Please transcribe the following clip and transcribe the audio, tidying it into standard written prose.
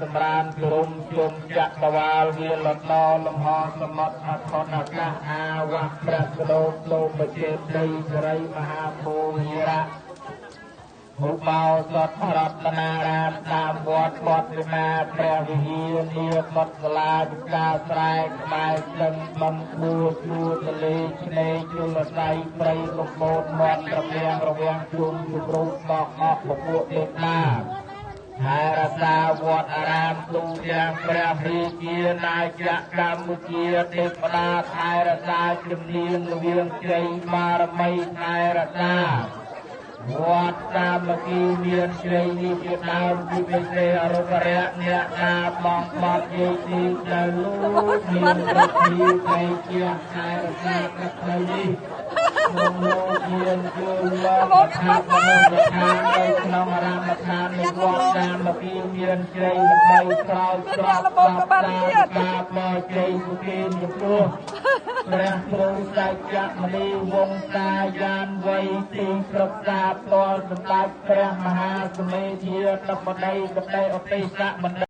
សម្រានព្រមជុំចក្រវាលវាលត់ឡលំហសមុទ្រអខុនអាកាសអាវៈព្រះកដោលោកបជេត្រីសរិមហាភូមិរៈឧបោសថរតនារាមតាមវត្តវត្តវិមាព្រះវិហារនាមត្តសាលាវិការស្រែក្បែរស្ទឹងបឹងបួជួទលេឆ្នេរជលស័យព្រៃកំពតមាត់រវាងជុំជុំរូបបកអបពួកទេវតាហើយរសាវត្តអារាមទូទាំងព្រះរាជាណាចក្រកម្ពុជាទេវតាថែរសាជំនាញលវៀងជ័យបារមីថែរសាវត្តសាមគ្គីមានជ្រៃនេះជាដើមពីវិសេអរុបរៈអ្នកណាបងបត់យាយទីដែលលូកមានរកទីទៅជាថែរសាប្រផ្នូវនេះក្នុងលោកមានជួនលោកថាមនុស្សថានៅក្នុងអារាមឋាននៃវត្តសាមគ្គីមានជ្រៃដើម្បីក្រោយក្របបបកាបមកជ័យសុខេនចំពោះព្រះគ្រូសច្ចមនីវង្សាយានវ័យទីប្រឹក្សាផ្ទាល់សម្ដេចព្រះមហាសមេធានបតីកតីអបិសៈបណ្ឌិត